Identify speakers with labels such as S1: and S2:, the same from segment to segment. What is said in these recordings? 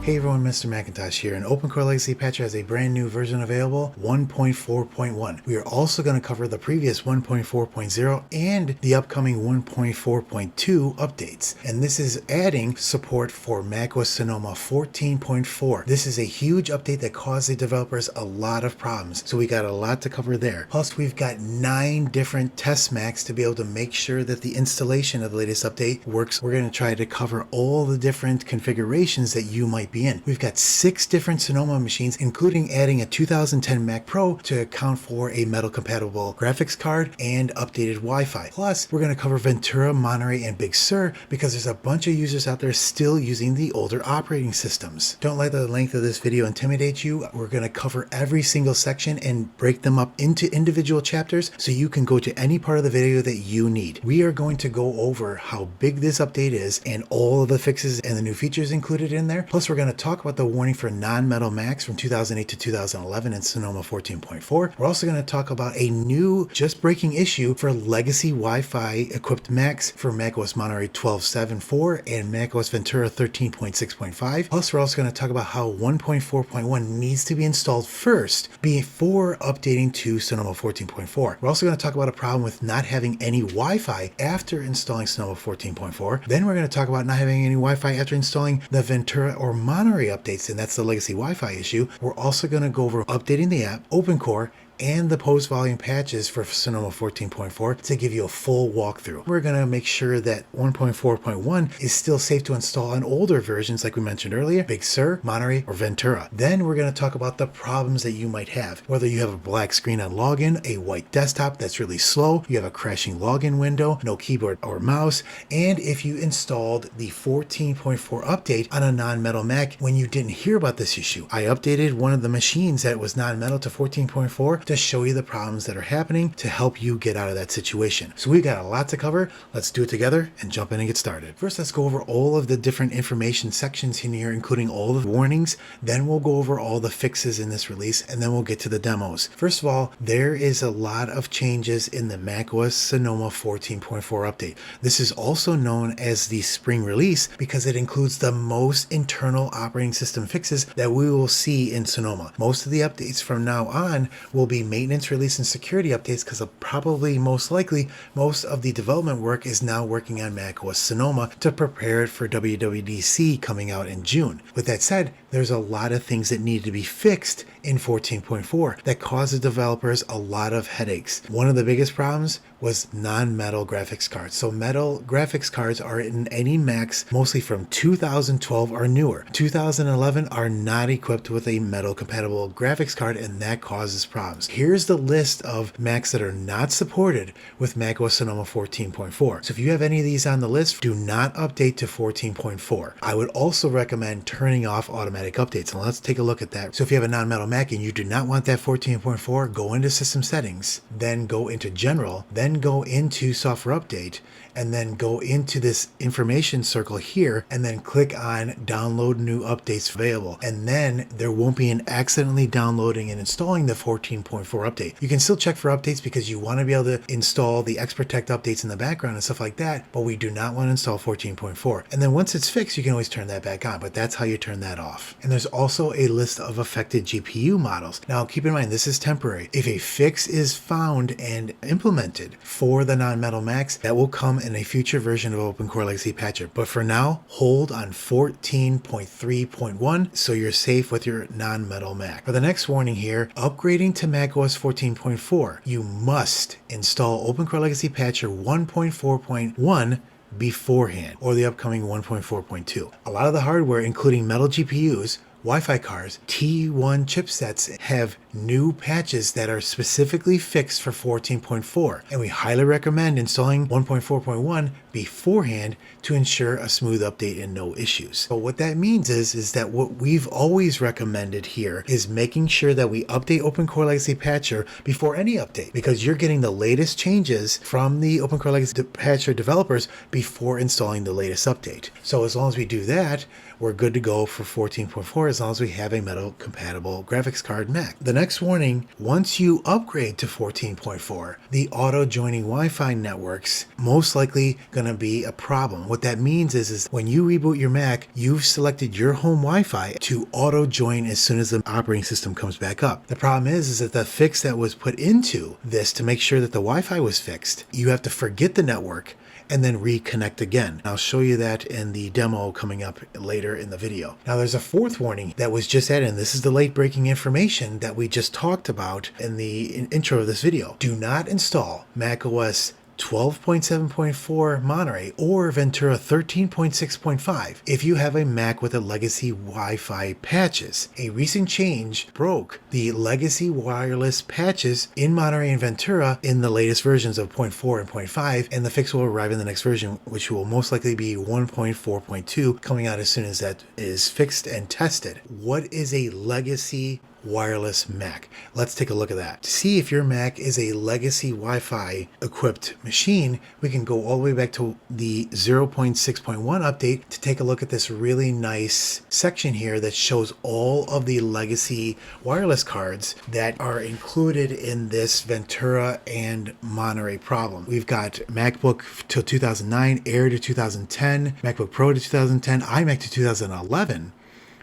S1: Hey everyone, Mr. Macintosh here, and OpenCore Legacy Patcher has a brand new version available, 1.4.1. We are also going to cover the previous 1.4.0 and the upcoming 1.4.2 updates. And this is adding support for macOS Sonoma 14.4. This is a huge update that caused the developers a lot of problems, so we got a lot to cover there. Plus, we've got 9 different test Macs to be able to make sure that the installation of the latest update works. We're going to try to cover all the different configurations that you might be in. We've got 6 different Sonoma machines, including adding a 2010 Mac Pro to account for a metal compatible graphics card and updated Wi-Fi. Plus, we're going to cover Ventura, Monterey and Big Sur because there's a bunch of users out there still using the older operating systems. Don't let the length of this video intimidate you. We're going to cover every single section and break them up into individual chapters so you can go to any part of the video that you need. We are going to go over how big this update is and all of the fixes and the new features included in there. Plus, we're going to talk about the warning for non-metal Macs from 2008 to 2011 in Sonoma 14.4. We're also going to talk about a new just breaking issue for legacy Wi-Fi equipped Macs for macOS Monterey 12.7.4 and macOS Ventura 13.6.5. Plus, we're also going to talk about how 1.4.1 needs to be installed first before updating to Sonoma 14.4. We're also going to talk about a problem with not having any Wi-Fi after installing Sonoma 14.4. Then we're going to talk about not having any Wi-Fi after installing the Ventura or Monterey updates, and that's the legacy Wi-Fi issue. We're also going to go over updating the app, OpenCore, and the post volume patches for Sonoma 14.4 to give you a full walkthrough. We're going to make sure that 1.4.1 is still safe to install on older versions like we mentioned earlier, Big Sur, Monterey, or Ventura. Then we're going to talk about the problems that you might have, whether you have a black screen on login, a white desktop that's really slow, you have a crashing login window, no keyboard or mouse, and if you installed the 14.4 update on a non-metal Mac when you didn't hear about this issue. I updated one of the machines that was non-metal to 14.4 to show you the problems that are happening to help you get out of that situation. So we've got a lot to cover. Let's do it together and jump in and get started. First, let's go over all of the different information sections in here, including all the warnings. Then we'll go over all the fixes in this release, and then we'll get to the demos. First of all, there is a lot of changes in the macOS Sonoma 14.4 update. This is also known as the spring release because it includes the most internal operating system fixes that we will see in Sonoma. Most of the updates from now on will be maintenance, release, and security updates because probably most likely most of the development work is now working on macOS Sonoma to prepare it for WWDC coming out in June. With that said, there's a lot of things that need to be fixed in 14.4 that cause the developers a lot of headaches. One of the biggest problems was non-metal graphics cards. So metal graphics cards are in any Macs mostly from 2012 or newer. 2011 are not equipped with a metal compatible graphics card, and that causes problems. Here's the list of Macs that are not supported with macOS Sonoma 14.4. So if you have any of these on the list, do not update to 14.4. I would also recommend turning off automatic updates, and let's take a look at that. So if you have a non-metal Mac and you do not want that 14.4, go into system settings, then go into general, then go into software update, and then go into this information circle here, and then click on download new updates available. And then there won't be an accidentally downloading and installing the 14.4 update. You can still check for updates because you want to be able to install the Xprotect updates in the background and stuff like that, but we do not want to install 14.4. And then once it's fixed, you can always turn that back on, but that's how you turn that off. And there's also a list of affected GPU models. Now keep in mind, this is temporary. If a fix is found and implemented for the non-metal Macs, that will come in a future version of OpenCore Legacy Patcher. But for now, hold on 14.3.1 so you're safe with your non-metal Mac. For the next warning here, upgrading to macOS 14.4, you must install OpenCore Legacy Patcher 1.4.1 beforehand, or the upcoming 1.4.2. A lot of the hardware, including metal GPUs, Wi-Fi cards, T1 chipsets have new patches that are specifically fixed for 14.4, and we highly recommend installing 1.4.1 beforehand to ensure a smooth update and no issues. So what that means is that what we've always recommended here is making sure that we update OpenCore Legacy Patcher before any update, because you're getting the latest changes from the OpenCore Legacy Patcher developers before installing the latest update. So as long as we do that, we're good to go for 14.4 as long as we have a metal compatible graphics card Mac. The next warning, once you upgrade to 14.4, the auto joining Wi-Fi networks most likely going going to be a problem. What that means is when you reboot your Mac, you've selected your home Wi-Fi to auto join as soon as the operating system comes back up. The problem is that the fix that was put into this to make sure that the Wi-Fi was fixed, you have to forget the network and then reconnect again. I'll show you that in the demo coming up later in the video. Now there's a fourth warning that was just added, and this is the late breaking information that we just talked about in the intro of this video. Do not install macOS 12.7.4 Monterey or Ventura 13.6.5 if you have a Mac with a legacy Wi-Fi patches. A recent change broke the legacy wireless patches in Monterey and Ventura in the latest versions of 0.4 and 0.5, and the fix will arrive in the next version, which will most likely be 1.4.2, coming out as soon as that is fixed and tested. What is a legacy wireless Mac? Let's take a look at that. To see if your Mac is a legacy Wi-Fi equipped machine, we can go all the way back to the 0.6.1 update to take a look at this really nice section here that shows all of the legacy wireless cards that are included in this Ventura and Monterey problem. We've got MacBook till 2009, Air to 2010, MacBook Pro to 2010, iMac to 2011,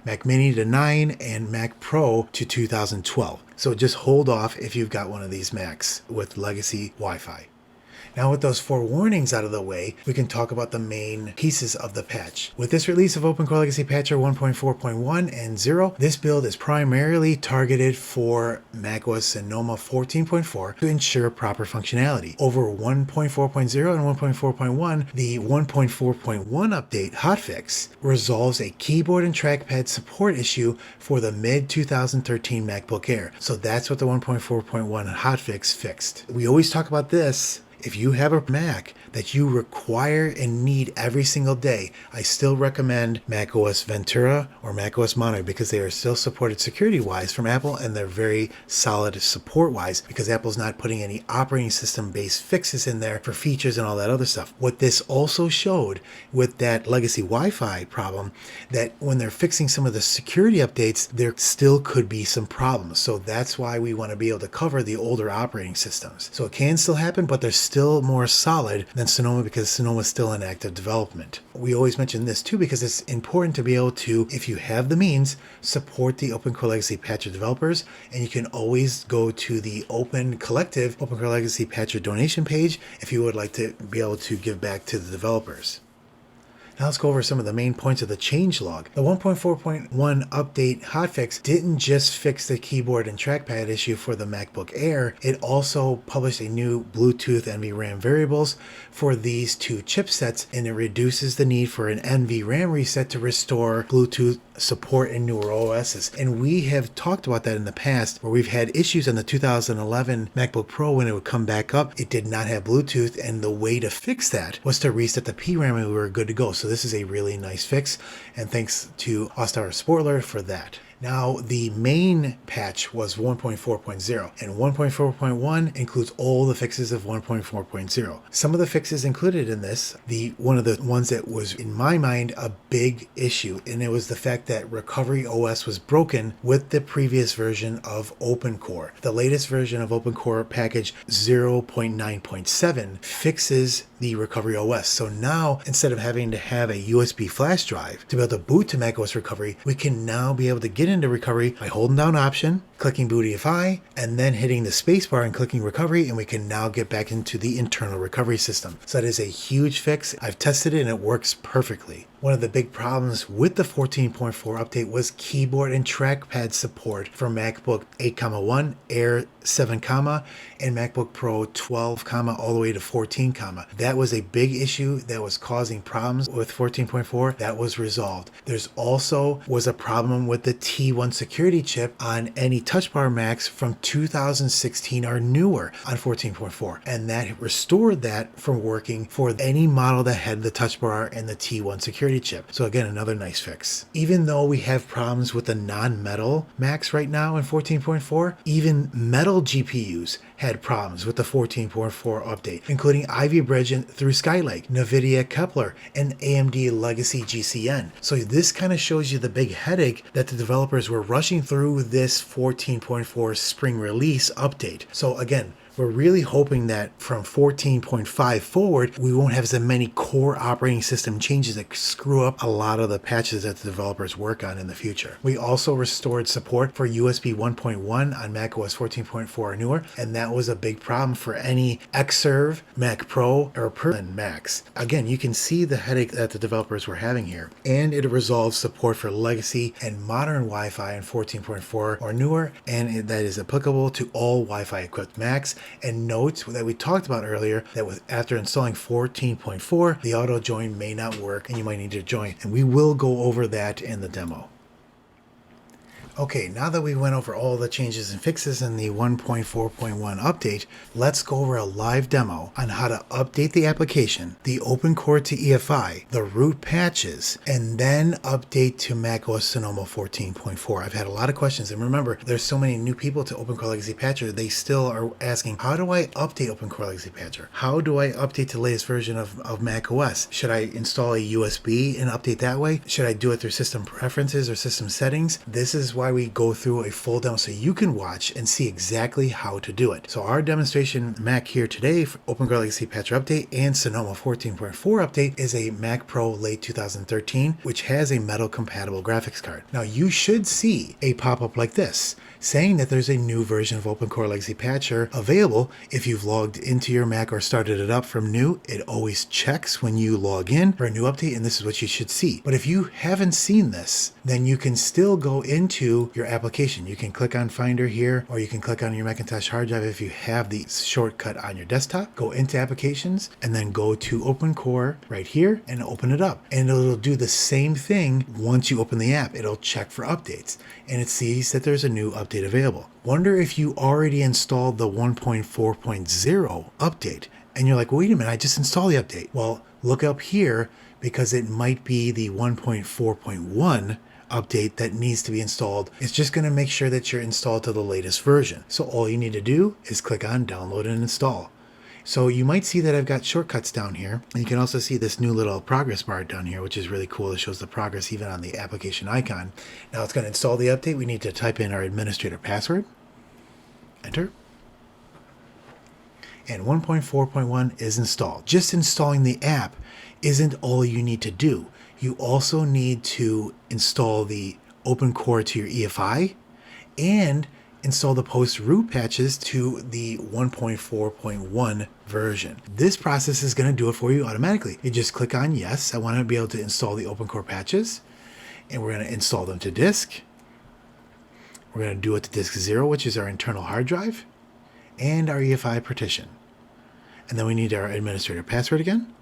S1: Mac Mini to 9, and Mac Pro to 2012. So just hold off if you've got one of these Macs with legacy Wi-Fi. Now with those four warnings out of the way, we can talk about the main pieces of the patch. With this release of OpenCore Legacy Patcher 1.4.1 and 0, this build is primarily targeted for macOS Sonoma 14.4 to ensure proper functionality. Over 1.4.0 and 1.4.1, the 1.4.1 update hotfix resolves a keyboard and trackpad support issue for the mid-2013 MacBook Air. So that's what the 1.4.1 hotfix fixed. We always talk about this. If you have a Mac that you require and need every single day, I still recommend macOS Ventura or macOS Monterey because they are still supported security-wise from Apple, and they're very solid support-wise because Apple's not putting any operating system-based fixes in there for features and all that other stuff. What this also showed with that legacy Wi-Fi problem, that when they're fixing some of the security updates, there still could be some problems. So that's why we want to be able to cover the older operating systems. So it can still happen, but there's still more solid than Sonoma because Sonoma is still in active development. We always mention this too because it's important to be able to, if you have the means, support the OpenCore Legacy Patcher developers, and you can always go to the Open Collective OpenCore Legacy Patcher donation page if you would like to be able to give back to the developers. Now let's go over some of the main points of the changelog. The 1.4.1 update hotfix didn't just fix the keyboard and trackpad issue for the MacBook Air, it also published a new Bluetooth NVRAM variables for these two chipsets, and it reduces the need for an NVRAM reset to restore Bluetooth support in newer OSs. And we have talked about that in the past where we've had issues on the 2011 MacBook Pro when it would come back up. It did not have Bluetooth, and the way to fix that was to reset the PRAM and we were good to go. So this is a really nice fix, and thanks to All-Star Spoiler for that. Now, the main patch was 1.4.0, and 1.4.1 includes all the fixes of 1.4.0. Some of the fixes included in this, one of the ones that was, in my mind, a big issue, and it was the fact that Recovery OS was broken with the previous version of OpenCore. The latest version of OpenCore package 0.9.7 fixes the Recovery OS. So now, instead of having to have a USB flash drive to be able to boot to macOS Recovery, we can now be able to get into Recovery by holding down Option, clicking Bootify, and then hitting the spacebar and clicking Recovery, and we can now get back into the internal recovery system. So that is a huge fix. I've tested it and it works perfectly. One of the big problems with the 14.4 update was keyboard and trackpad support for MacBook 8,1, Air 7, and MacBook Pro 12, all the way to 14, That was a big issue that was causing problems with 14.4. That was resolved. There's also was a problem with the T1 security chip on any TouchBar Macs from 2016 or newer on 14.4, and that restored that from working for any model that had the TouchBar and the T1 security chip. So again, another nice fix. Even though we have problems with the non-metal Macs right now in 14.4, even metal GPUs had problems with the 14.4 update, including Ivy Bridge through Skylake, NVIDIA Kepler, and AMD Legacy GCN. So this kind of shows you the big headache that the developers were rushing through this 14.4 spring release update. So again, We're really hoping that from 14.5 forward, we won't have as many core operating system changes that screw up a lot of the patches that the developers work on in the future. We also restored support for USB 1.1 on macOS 14.4 or newer, and that was a big problem for any Xserve, Mac Pro, or Perlin Macs. Again, you can see the headache that the developers were having here, and it resolves support for legacy and modern Wi-Fi in 14.4 or newer, and that is applicable to all Wi-Fi equipped Macs. And note that we talked about earlier that after installing 14.4, the auto join may not work and you might need to join, and we will go over that in the demo. Okay, now that we went over all the changes and fixes in the 1.4.1 update, let's go over a live demo on how to update the application, the OpenCore to EFI, the root patches, and then update to macOS Sonoma 14.4. I've had a lot of questions, and remember, there's so many new people to OpenCore Legacy Patcher, they still are asking, how do I update OpenCore Legacy Patcher? How do I update to the latest version of macOS? Should I install a USB and update that way? Should I do it through system preferences or system settings? This is why we go through a full demo so you can watch and see exactly how to do it. So our demonstration Mac here today for OpenCore Legacy Patcher update and Sonoma 14.4 update is a Mac Pro late 2013, which has a metal compatible graphics card. Now you should see a pop-up like this saying that there's a new version of OpenCore Legacy Patcher available. If you've logged into your Mac or started it up from new, it always checks when you log in for a new update, and this is what you should see. But if you haven't seen this, then you can still go into your application. You can click on Finder here, or you can click on your Macintosh hard drive if you have the shortcut on your desktop. Go into Applications, and then go to OpenCore right here, and open it up. And it'll do the same thing once you open the app. It'll check for updates, and it sees that there's a new update available. Wonder if you already installed the 1.4.0 update and you're like, wait a minute, I just installed the update. Well, look up here because it might be the 1.4.1 update that needs to be installed. It's just going to make sure that you're installed to the latest version. So all you need to do is click on download and install. So you might see that I've got shortcuts down here. And you can also see this new little progress bar down here, which is really cool. It shows the progress even on the application icon. Now it's going to install the update. We need to type in our administrator password. Enter. And 1.4.1 is installed. Just installing the app isn't all you need to do. You also need to install the OpenCore to your EFI and install the post root patches to the 1.4.1 version. This process is going to do it for you automatically. You just click on yes, I want to be able to install the OpenCore patches, and we're going to install them to disk. We're going to do it to disk 0, which is our internal hard drive, and our EFI partition. And then we need our administrator password again.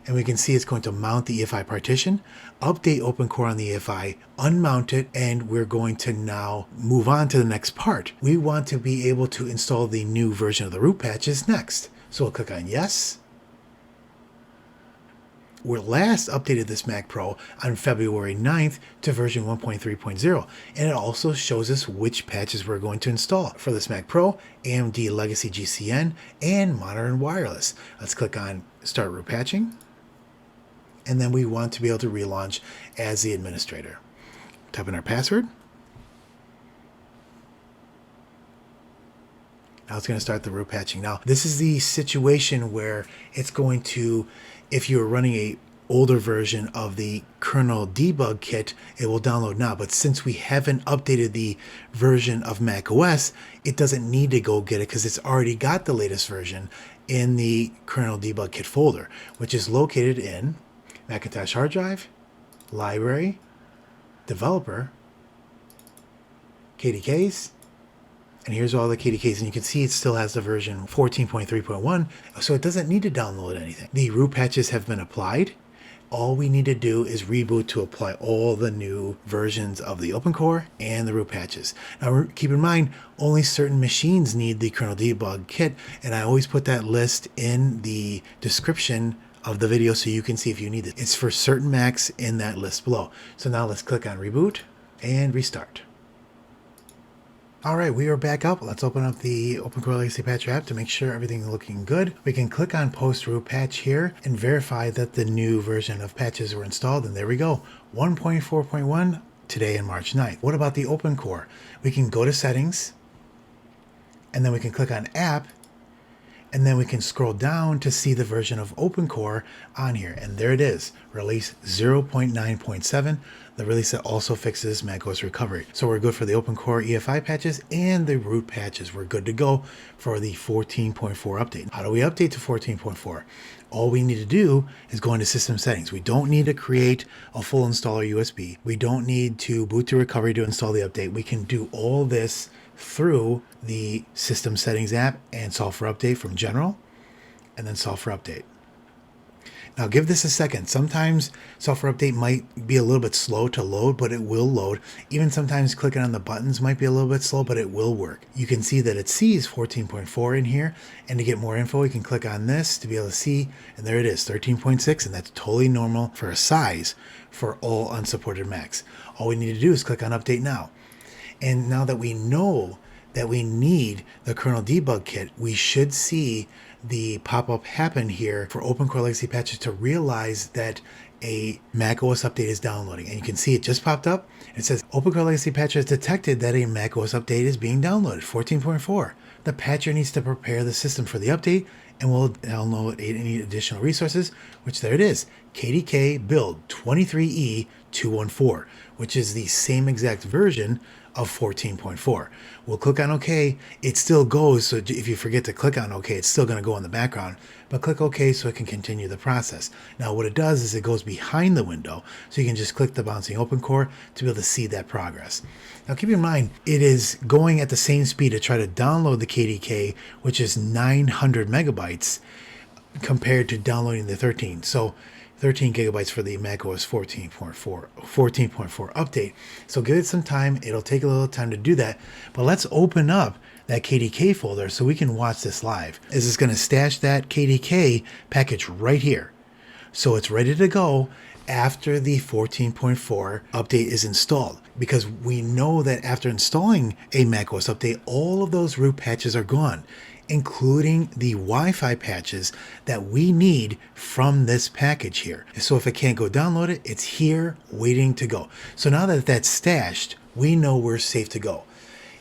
S1: And we can see it's going to mount the EFI partition, update OpenCore on the EFI, unmount it, and we're going to now move on to the next part. We want to be able to install the new version of the root patches next. So we'll click on yes. We last updated this Mac Pro on February 9th to version 1.3.0, and it also shows us which patches we're going to install for this Mac Pro, AMD Legacy GCN, and Modern Wireless. Let's click on Start Root Patching. And then we want to be able to relaunch as the administrator. Type in our password. Now it's going to start the root patching. Now, this is the situation where it's going to, if you're running a older version of the kernel debug kit, it will download now. But since we haven't updated the version of macOS, it doesn't need to go get it because it's already got the latest version in the kernel debug kit folder, which is located in Macintosh hard drive, library, developer, KDKs, and here's all the KDKs, and you can see it still has the version 14.3.1, so it doesn't need to download anything. The root patches have been applied. All we need to do is reboot to apply all the new versions of the OpenCore and the root patches. Now keep in mind, only certain machines need the kernel debug kit, and I always put that list in the description of the video so you can see if you need it. It's for certain Macs in that list below. So now let's click on reboot and restart. All right, we are back up. Let's open up the OpenCore Legacy Patcher app to make sure everything's looking good. We can click on post root patch here and verify that the new version of patches were installed, and there we go, 1.4.1 today in March 9th. What about the OpenCore? We can go to settings, and then we can click on app, And then we can scroll down to see the version of OpenCore on here. And there it is, release 0.9.7, the release that also fixes macOS recovery. So we're good for the OpenCore EFI patches and the root patches. We're good to go for the 14.4 update. How do we update to 14.4? All we need to do is go into system settings. We don't need to create a full installer USB. We don't need to boot to recovery to install the update. We can do all this through the system settings app and software update from general, and then software update. Now give this a second. Sometimes software update might be a little bit slow to load, but it will load. Even sometimes clicking on the buttons might be a little bit slow, but it will work. You can see that it sees 14.4 in here, and to get more info, you can click on this to be able to see, and there it is, 13.6, and that's totally normal for a size for all unsupported Macs. All we need to do is click on Update Now. And now that we know that we need the kernel debug kit, we should see the pop-up happen here for OpenCore Legacy Patches to realize that a macOS update is downloading. And you can see it just popped up. It says OpenCore Legacy Patcher has detected that a macOS update is being downloaded, 14.4. The patcher needs to prepare the system for the update and will download any additional resources, which there it is, KDK build 23E214, which is the same exact version of 14.4. We'll click on OK. It still goes, so if you forget to click on OK, it's still going to go in the background, but click OK so it can continue the process. Now what it does is it goes behind the window, so you can just click the bouncing OpenCore to be able to see that progress. Now keep in mind, it is going at the same speed to try to download the KDK, which is 900 megabytes compared to downloading the 13. So 13 gigabytes for the macOS 14.4 update. So give it some time. It'll take a little time to do that. But let's open up that KDK folder so we can watch this live. Is it's going to stash that KDK package right here. So it's ready to go after the 14.4 update is installed, because we know that after installing a macOS update, all of those root patches are gone, including the Wi-Fi patches that we need from this package here. So if it can't go download it, it's here waiting to go. So now that that's stashed, we know we're safe to go.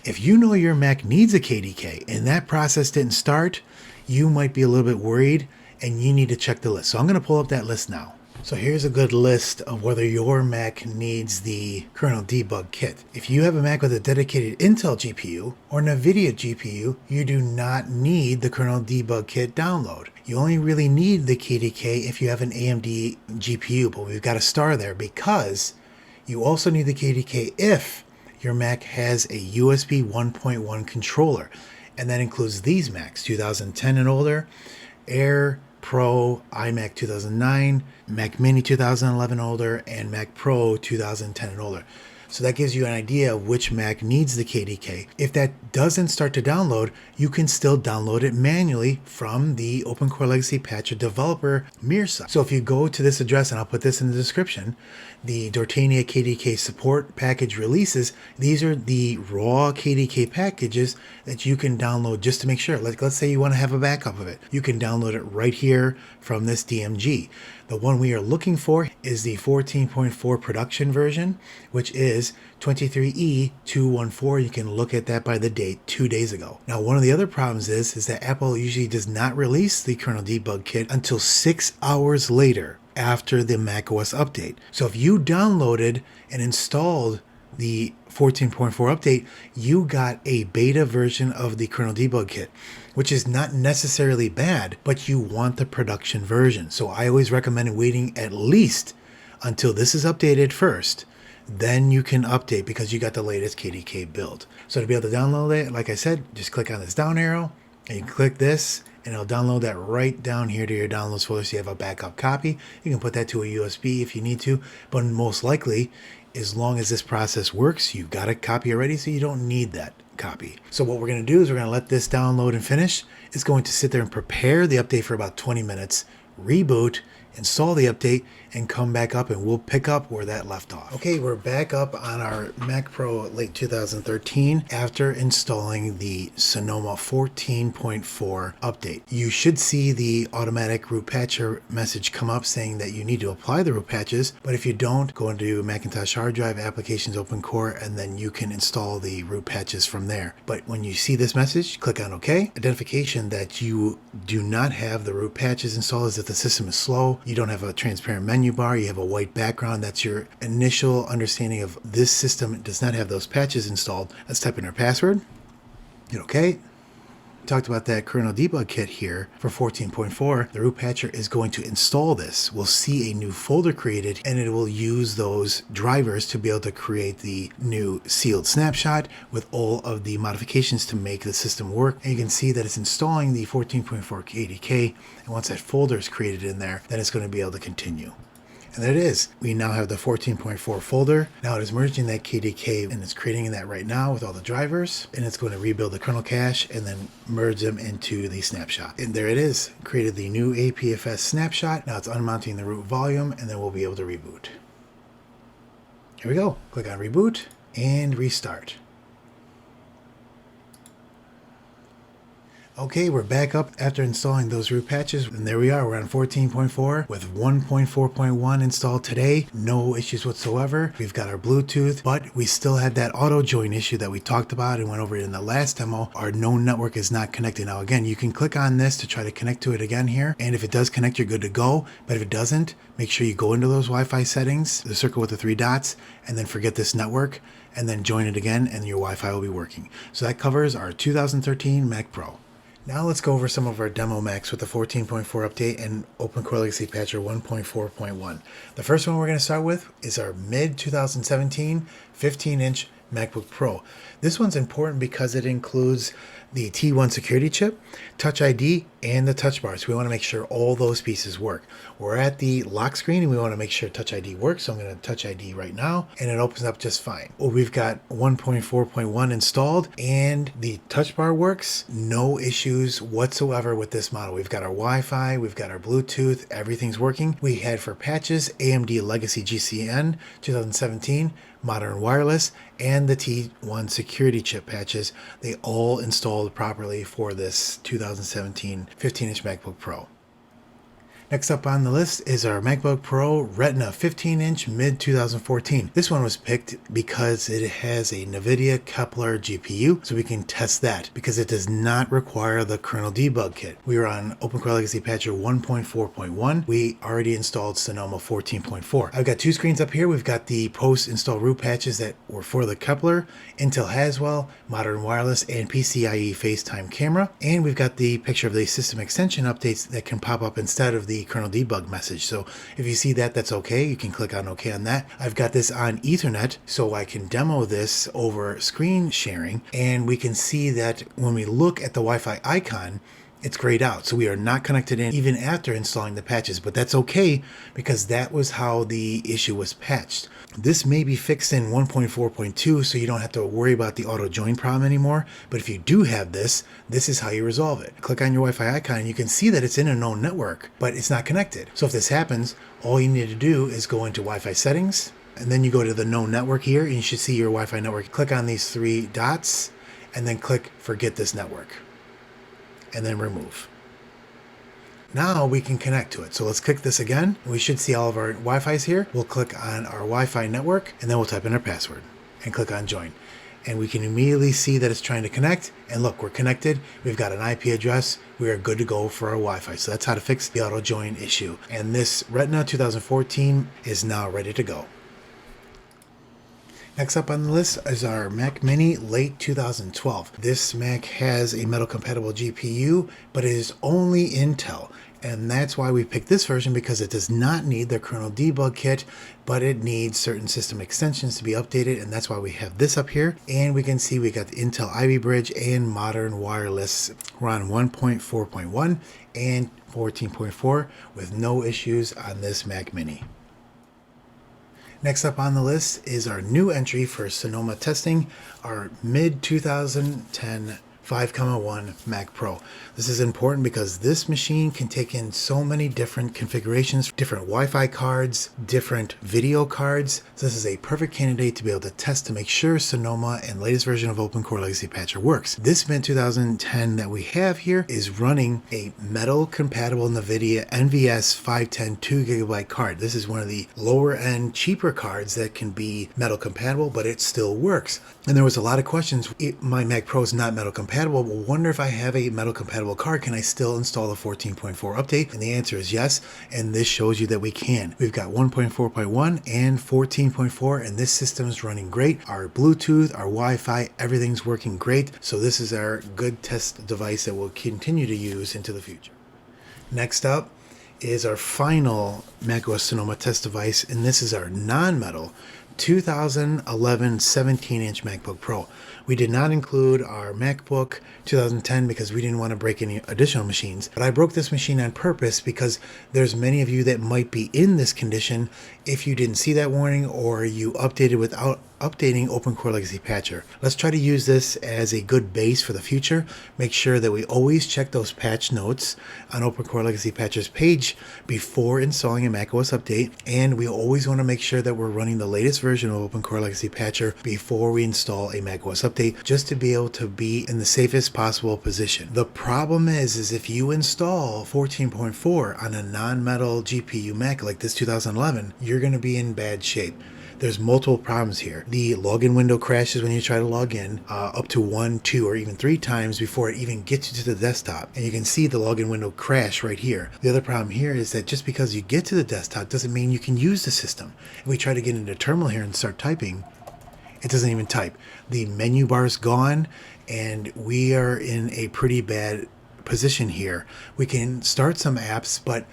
S1: If you know your Mac needs a KDK and that process didn't start, you might be a little bit worried and you need to check the list. So I'm going to pull up that list now. So here's a good list of whether your Mac needs the kernel debug kit. If you have a Mac with a dedicated Intel GPU or NVIDIA GPU, you do not need the kernel debug kit download. You only really need the KDK if you have an AMD GPU, but we've got a star there because you also need the KDK if your Mac has a USB 1.1 controller. And that includes these Macs, 2010 and older, Air, Pro, iMac 2009, Mac Mini 2011 older, and Mac Pro 2010 and older. So that gives you an idea of which Mac needs the KDK. If that doesn't start to download, you can still download it manually from the OpenCore Legacy Patcher developer Mir site. So if you go to this address, and I'll put this in the description, the Dortania KDK support package releases, these are the raw KDK packages that you can download just to make sure. Let's say you want to have a backup of it. You can download it right here from this DMG. The one we are looking for is the 14.4 production version, which is 23E214. You can look at that by the date 2 days ago. Now, one of the other problems is that Apple usually does not release the kernel debug kit until 6 hours later after the macOS update. So if you downloaded and installed the 14.4 update, you got a beta version of the kernel debug kit, which is not necessarily bad, but you want the production version. So I always recommend waiting at least until this is updated first. Then you can update because you got the latest KDK build. So to be able to download it, like I said, just click on this down arrow and you click this and it'll download that right down here to your downloads folder so you have a backup copy. You can put that to a USB if you need to, but most likely, as long as this process works, you've got a copy already, so you don't need that copy. So what we're going to do is we're going to let this download and finish. It's going to sit there and prepare the update for about 20 minutes, reboot, install the update, and come back up and we'll pick up where that left off. Okay, we're back up on our Mac Pro late 2013 after installing the Sonoma 14.4 update. You should see the automatic root patcher message come up saying that you need to apply the root patches, but if you don't, go into Macintosh hard drive, applications, OpenCore, and then you can install the root patches from there. But when you see this message, click on OK. Identification that you do not have the root patches installed is that the system is slow. You don't have a transparent menu bar. You have a white background. That's your initial understanding of this system does not have those patches installed. Let's type in our password. Hit OK. Talked about that kernel debug kit here for 14.4. The root patcher is going to install this. We'll see a new folder created and it will use those drivers to be able to create the new sealed snapshot with all of the modifications to make the system work. And you can see that it's installing the 14.4 KDK, and once that folder is created in there, then it's going to be able to continue. And there it is. We now have the 14.4 folder. Now it is merging that KDK and it's creating that right now with all the drivers. And it's going to rebuild the kernel cache and then merge them into the snapshot. And there it is. Created the new APFS snapshot. Now it's unmounting the root volume and then we'll be able to reboot. Here we go. Click on reboot and restart. Okay, we're back up after installing those root patches, and there we are. We're on 14.4 with 1.4.1 installed today. No issues whatsoever. We've got our Bluetooth, but we still had that auto join issue that we talked about and went over in the last demo. Our known network is not connected. Now again, you can click on this to try to connect to it again here, and if it does connect, you're good to go. But if it doesn't, make sure you go into those Wi-Fi settings, the circle with the 3 dots, and then forget this network, and then join it again, and your Wi-Fi will be working. So that covers our 2013 Mac Pro. Now let's go over some of our demo Macs with the 14.4 update and OpenCore Legacy Patcher 1.4.1. The first one we're going to start with is our mid-2017 15-inch MacBook Pro. This one's important because it includes the T1 security chip, Touch ID, and the TouchBar. So we want to make sure all those pieces work. We're at the lock screen and we want to make sure Touch ID works. So I'm going to Touch ID right now and it opens up just fine. Well, we've got 1.4.1 installed and the TouchBar works. No issues whatsoever with this model. We've got our Wi-Fi, we've got our Bluetooth, everything's working. We had for patches AMD Legacy GCN 2017, Modern Wireless, and the T1 security chip patches. They all installed properly for this 2017 15-inch MacBook Pro. Next up on the list is our MacBook Pro Retina 15-inch mid-2014. This one was picked because it has a NVIDIA Kepler GPU, so we can test that because it does not require the kernel debug kit. We are on OpenCore Legacy Patcher 1.4.1. We already installed Sonoma 14.4. I've got 2 screens up here. We've got the post-install root patches that were for the Kepler, Intel Haswell, Modern Wireless, and PCIe FaceTime camera. And we've got the picture of the system extension updates that can pop up instead of the kernel debug message. So if you see that, that's okay. You can click on OK on that. I've got this on Ethernet so I can demo this over screen sharing, and we can see that when we look at the Wi-Fi icon, it's grayed out. So we are not connected in even after installing the patches, but that's okay because that was how the issue was patched. This may be fixed in 1.4.2, so you don't have to worry about the auto join problem anymore. But if you do have this, this is how you resolve it. Click on your Wi-Fi icon and you can see that it's in a known network, but it's not connected. So if this happens, all you need to do is go into Wi-Fi settings, and then you go to the known network here, and you should see your Wi-Fi network. Click on these 3 dots, and then click forget this network, and then remove. Now we can connect to it. So let's click this again. We should see all of our Wi-Fi's here. We'll click on our Wi-Fi network and then we'll type in our password and click on join. And we can immediately see that it's trying to connect. And look, we're connected. We've got an IP address. We are good to go for our Wi-Fi. So that's how to fix the auto join issue. And this Retina 2014 is now ready to go. Next up on the list is our Mac Mini late 2012. This Mac has a metal compatible GPU, but it is only Intel. And that's why we picked this version, because it does not need the kernel debug kit, but it needs certain system extensions to be updated. And that's why we have this up here. And we can see we got the Intel Ivy Bridge and Modern Wireless. We're on 1.4.1 and 14.4 with no issues on this Mac Mini. Next up on the list is our new entry for Sonoma testing, our mid-2010 5.1 Mac Pro. This is important because this machine can take in so many different configurations, different Wi-Fi cards, different video cards. So this is a perfect candidate to be able to test to make sure Sonoma and latest version of OpenCore Legacy Patcher works. This Mint 2010 that we have here is running a metal compatible NVIDIA NVS 510 2GB card. This is one of the lower end, cheaper cards that can be metal compatible, but it still works. And there was a lot of questions. My Mac Pro is not metal compatible. Well, wonder if I have a metal compatible card, can I still install the 14.4 update? And the answer is yes. And this shows you that we can. We've got 1.4.1 and 14.4, and this system is running great. Our Bluetooth, our Wi-Fi, everything's working great. So this is our good test device that we'll continue to use into the future. Next up is our final macOS Sonoma test device, and this is our non-metal 2011 17-inch MacBook Pro. We did not include our MacBook 2010 because we didn't want to break any additional machines, but I broke this machine on purpose because there's many of you that might be in this condition if you didn't see that warning or you updated without updating OpenCore Legacy Patcher. Let's try to use this as a good base for the future. Make sure that we always check those patch notes on OpenCore Legacy Patcher's page before installing a macOS update, and we always want to make sure that we're running the latest version of OpenCore Legacy Patcher before we install a macOS update, just to be able to be in the safest possible position. The problem is if you install 14.4 on a non-metal GPU Mac like this 2011, you're going to be in bad shape. There's multiple problems here. The login window crashes when you try to log in up to 1, 2, or even 3 times before it even gets you to the desktop. And you can see the login window crash right here. The other problem here is that just because you get to the desktop doesn't mean you can use the system. If we try to get into terminal here and start typing, it doesn't even type. The menu bar is gone, and we are in a pretty bad position here. We can start some apps, but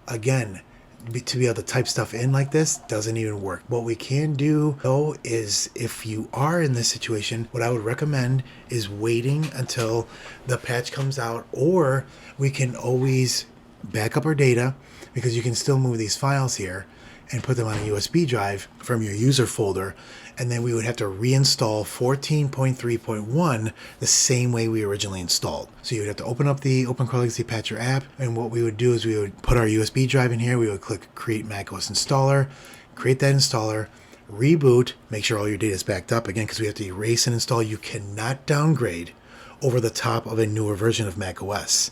S1: again, to be able to type stuff in like this doesn't even work. What we can do though is, if you are in this situation, what I would recommend is waiting until the patch comes out, or we can always back up our data, because you can still move these files here and put them on a USB drive from your user folder, and then we would have to reinstall 14.3.1 the same way we originally installed. So you would have to open up the OpenCore Legacy Patcher app, and what we would do is we would put our USB drive in here, we would click Create macOS Installer, create that installer, reboot, make sure all your data is backed up, again, because we have to erase and install. You cannot downgrade over the top of a newer version of macOS.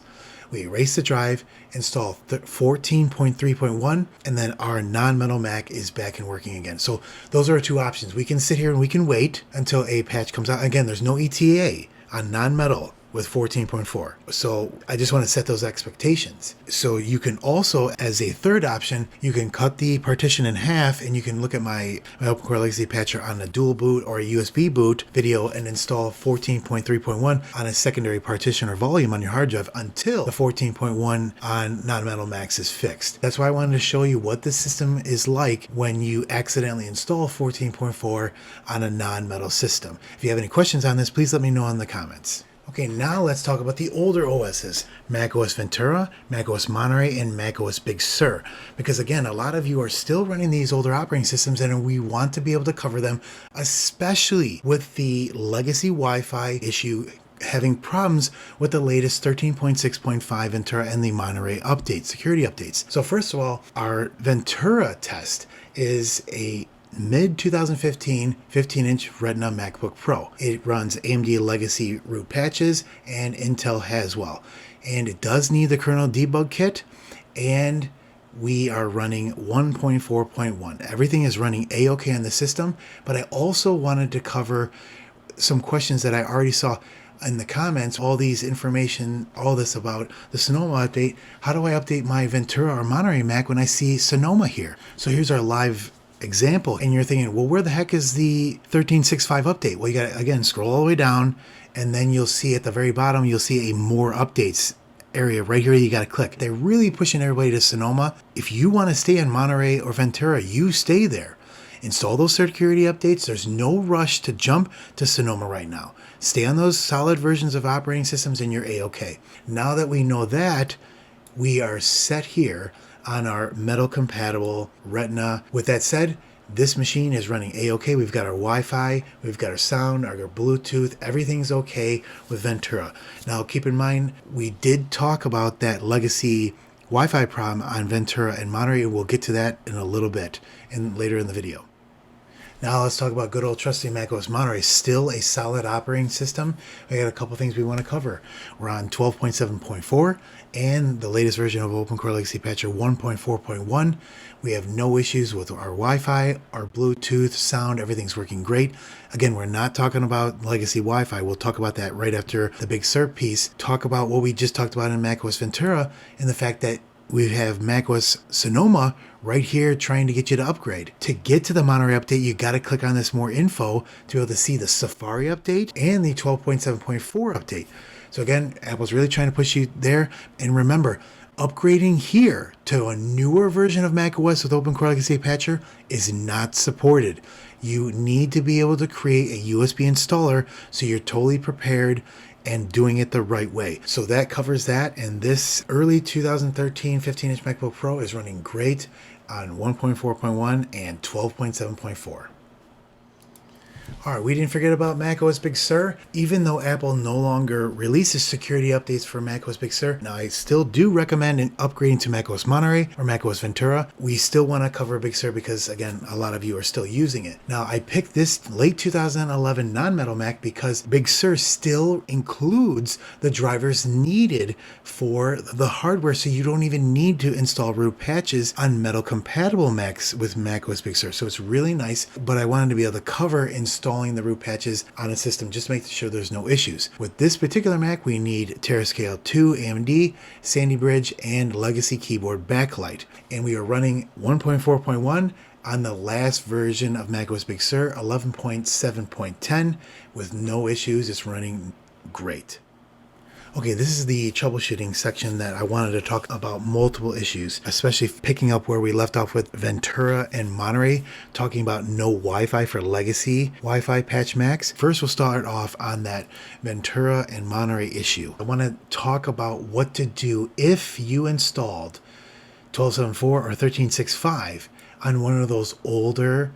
S1: We erase the drive, install 14.3.1, and then our non-metal Mac is back and working again. So those are our two options. We can sit here and we can wait until a patch comes out. Again, there's no ETA on non-metal with 14.4. So I just want to set those expectations. So you can also, as a third option, you can cut the partition in half, and you can look at my OpenCore Legacy Patcher on a dual boot or a USB boot video and install 14.3.1 on a secondary partition or volume on your hard drive until the 14.1 on non-metal Macs is fixed. That's why I wanted to show you what the system is like when you accidentally install 14.4 on a non-metal system. If you have any questions on this, please let me know in the comments. Okay, now let's talk about the older OSs, macOS Ventura, macOS Monterey, and macOS Big Sur. Because again, a lot of you are still running these older operating systems, and we want to be able to cover them, especially with the legacy Wi-Fi issue having problems with the latest 13.6.5 Ventura and the Monterey updates, security updates. So first of all, our Ventura test is a mid-2015 15-inch Retina MacBook Pro. It runs AMD Legacy Root Patches and Intel Haswell. And it does need the kernel debug kit, and we are running 1.4.1. Everything is running A-OK on the system, but I also wanted to cover some questions that I already saw in the comments, all these information, all this about the Sonoma update. How do I update my Ventura or Monterey Mac when I see Sonoma here? So here's our live example, and you're thinking, well, where the heck is the 13.6.5 update? Well, you got to, again, scroll all the way down, and then you'll see at the very bottom, you'll see a more updates area right here. You got to click. They're really pushing everybody to Sonoma. If you want to stay in Monterey or Ventura, you stay there. Install those security updates. There's no rush to jump to Sonoma right now. Stay on those solid versions of operating systems, and you're A-OK. Now that we know that, we are set here on our metal compatible Retina. With that said, This machine is running A-OK. We've got our Wi-Fi, we've got our sound, our Bluetooth, everything's okay with Ventura. Now keep in mind, we did talk about that legacy Wi-Fi problem on Ventura and Monterey. We'll get to that in a little bit and later in the video. Now let's talk about good old trusty macOS Monterey. Still a solid operating system. We got a couple things we want to cover. We're on 12.7.4 and the latest version of OpenCore Legacy Patcher 1.4.1. We have no issues with our Wi-Fi, our Bluetooth, sound, everything's working great. Again, we're not talking about legacy Wi-Fi. We'll talk about that right after the Big Sur piece. Talk about what we just talked about in macOS Ventura and the fact that we have macOS Sonoma right here trying to get you to upgrade. To get to the Monterey update, you got to click on this more info to be able to see the Safari update and the 12.7.4 update. So again, Apple's really trying to push you there. And remember, upgrading here to a newer version of macOS with OpenCore Legacy Patcher is not supported. You need to be able to create a USB installer so you're totally prepared and doing it the right way. So that covers that, and this early 2013 15-inch MacBook Pro is running great on 1.4.1 and 12.7.4. Alright, we didn't forget about macOS Big Sur. Even though Apple no longer releases security updates for macOS Big Sur, now I still do recommend upgrading to macOS Monterey or macOS Ventura. We still want to cover Big Sur because, again, a lot of you are still using it. Now, I picked this late 2011 non-metal Mac because Big Sur still includes the drivers needed for the hardware, so you don't even need to install root patches on metal compatible Macs with macOS Big Sur. So it's really nice, but I wanted to be able to cover installing the root patches on a system just to make sure there's no issues. With this particular Mac, we need Terascale 2 AMD, Sandy Bridge, and Legacy Keyboard Backlight. And we are running 1.4.1 on the last version of macOS Big Sur, 11.7.10, with no issues. It's running great. Okay, this is the troubleshooting section that I wanted to talk about multiple issues, especially picking up where we left off with Ventura and Monterey, talking about no Wi-Fi for legacy Wi-Fi patch Macs. First, we'll start off on that Ventura and Monterey issue. I want to talk about what to do if you installed 12.7.4 or 13.6.5 on one of those older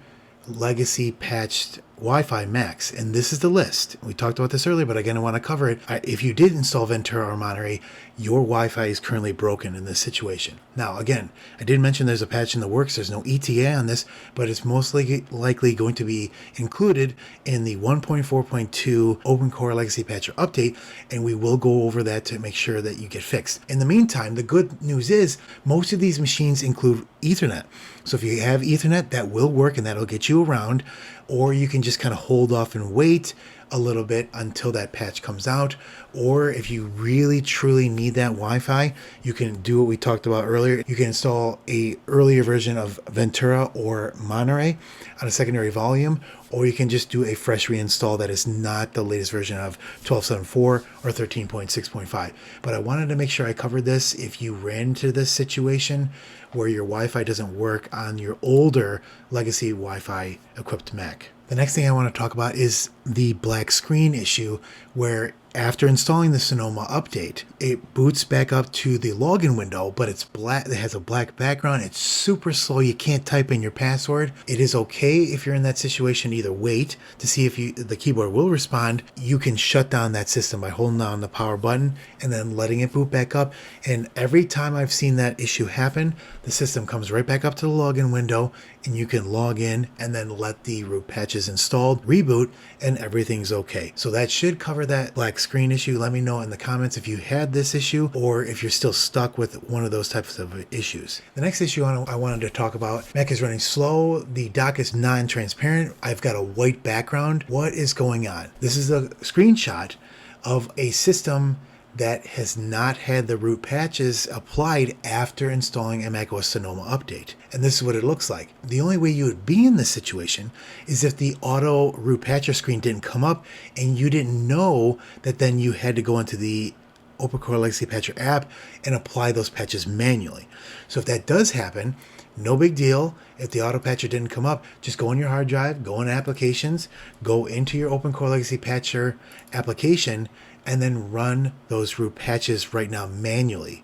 S1: legacy patched Wi-Fi Macs, and this is the list. We talked about this earlier, but again, I want to cover it. If you did install Ventura or Monterey, your Wi-Fi is currently broken in this situation. Now, again, I did mention there's a patch in the works. There's no ETA on this, but it's most likely going to be included in the 1.4.2 OpenCore Legacy Patcher update, and we will go over that to make sure that you get fixed. In the meantime, the good news is most of these machines include Ethernet. So if you have Ethernet, that will work and that'll get you around, or you can just kind of hold off and wait a little bit until that patch comes out. Or if you really truly need that Wi-Fi, you can do what we talked about earlier. You can install a earlier version of Ventura or Monterey on a secondary volume, or you can just do a fresh reinstall that is not the latest version of 12.7.4 or 13.6.5. But I wanted to make sure I covered this if you ran into this situation where your Wi-Fi doesn't work on your older legacy Wi-Fi equipped Mac. The next thing I want to talk about is the black screen issue, where after installing the Sonoma update, it boots back up to the login window, but it's black. It has a black background. It's super slow. You can't type in your password. It is okay if you're in that situation. Either wait to see if the keyboard will respond. You can shut down that system by holding down the power button and then letting it boot back up. And every time I've seen that issue happen, the system comes right back up to the login window, and you can log in and then let the root patches installed, reboot, and everything's okay. So that should cover that black screen issue. Let me know in the comments if you had this issue or if you're still stuck with one of those types of issues. The next issue I wanted to talk about, Mac is running slow. The dock is non-transparent. I've got a white background. What is going on? This is a screenshot of a system that has not had the root patches applied after installing a macOS Sonoma update. And this is what it looks like. The only way you would be in this situation is if the auto root patcher screen didn't come up and you didn't know that then you had to go into the OpenCore Legacy Patcher app and apply those patches manually. So if that does happen, no big deal. If the auto patcher didn't come up, just go on your hard drive, go in applications, go into your OpenCore Legacy Patcher application, and then run those root patches right now manually.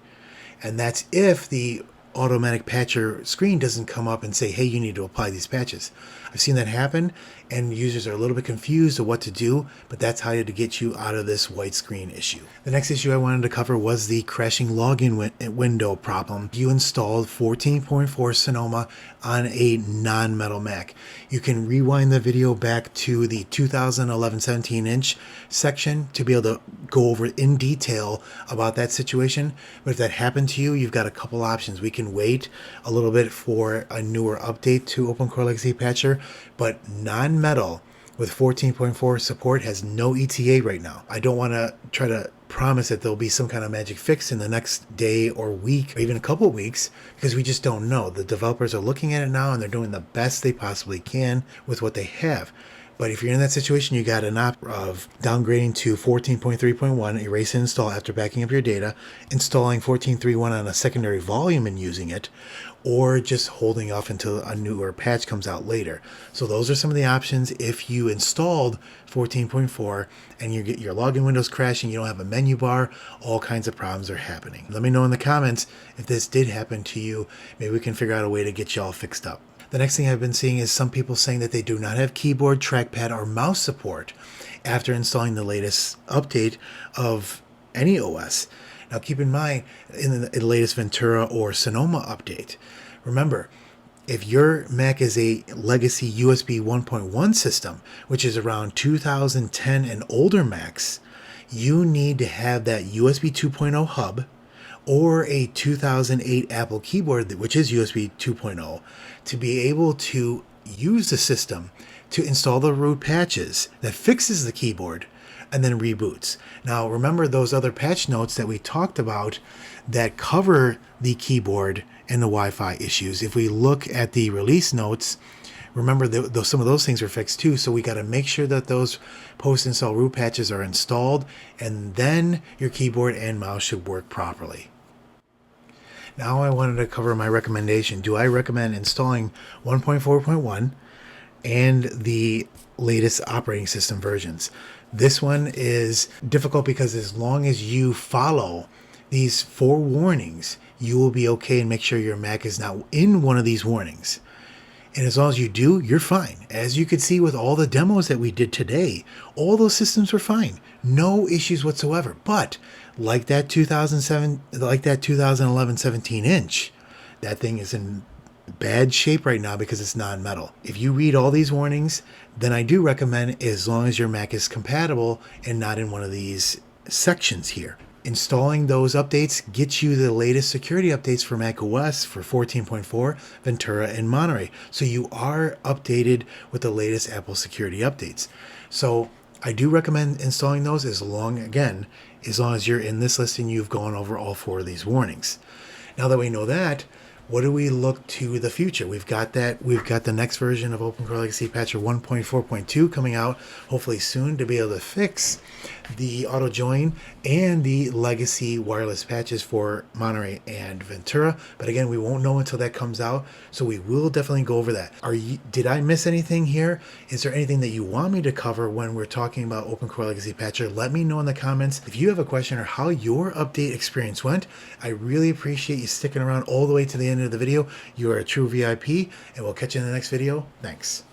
S1: And that's if the automatic patcher screen doesn't come up and say, hey, you need to apply these patches. I've seen that happen, and users are a little bit confused of what to do, but that's how to get you out of this white screen issue. The next issue I wanted to cover was the crashing login window problem. You installed 14.4 Sonoma on a non-metal Mac. You can rewind the video back to the 2011 17-inch section to be able to go over in detail about that situation. But if that happened to you, you've got a couple options. We can wait a little bit for a newer update to OpenCore Legacy Patcher, but non-metal with 14.4 support has no ETA right now. I don't want to try to promise that there'll be some kind of magic fix in the next day or week or even a couple of weeks, because we just don't know. The developers are looking at it now and they're doing the best they possibly can with what they have. But if you're in that situation, you got an option of downgrading to 14.3.1, erase and install after backing up your data, installing 14.3.1 on a secondary volume and using it, or just holding off until a newer patch comes out later. So those are some of the options if you installed 14.4 and you get your login windows crashing, you don't have a menu bar, all kinds of problems are happening. Let me know in the comments if this did happen to you. Maybe we can figure out a way to get you all fixed up. The next thing I've been seeing is some people saying that they do not have keyboard, trackpad, or mouse support after installing the latest update of any OS. Now keep in mind, in the latest Ventura or Sonoma update, remember, if your Mac is a legacy USB 1.1 system, which is around 2010 and older Macs, you need to have that USB 2.0 hub or a 2008 Apple keyboard, which is USB 2.0, to be able to use the system to install the root patches that fixes the keyboard and then reboots. Now remember those other patch notes that we talked about that cover the keyboard and the Wi-Fi issues. If we look at the release notes, remember some of those things are fixed too, so we got to make sure that those post-install root patches are installed, and then your keyboard and mouse should work properly. Now I wanted to cover my recommendation. Do I recommend installing 1.4.1 and the latest operating system versions? This one is difficult because as long as you follow these 4 warnings, you will be okay and make sure your Mac is not in one of these warnings. And as long as you do, you're fine. As you could see with all the demos that we did today, all those systems were fine. No issues whatsoever. But like that 2011 17-inch, that thing is in bad shape right now because it's non-metal. If you read all these warnings, then I do recommend, as long as your Mac is compatible and not in one of these sections here. Installing those updates gets you the latest security updates for macOS for 14.4, Ventura, and Monterey. So you are updated with the latest Apple security updates. So I do recommend installing those as long as you're in this list and you've gone over all 4 of these warnings. Now that we know that, what do we look to the future? We've got the next version of OpenCore Legacy Patcher 1.4.2 coming out hopefully soon to be able to fix the auto join and the legacy wireless patches for Monterey and Ventura. But again, we won't know until that comes out, so we will definitely go over that. Did I miss anything here? Is there anything that you want me to cover when we're talking about OpenCore Legacy Patcher? Let me know in the comments. If you have a question or how your update experience went, I really appreciate you sticking around all the way to the end of the video. You are a true VIP, and we'll catch you in the next video. Thanks.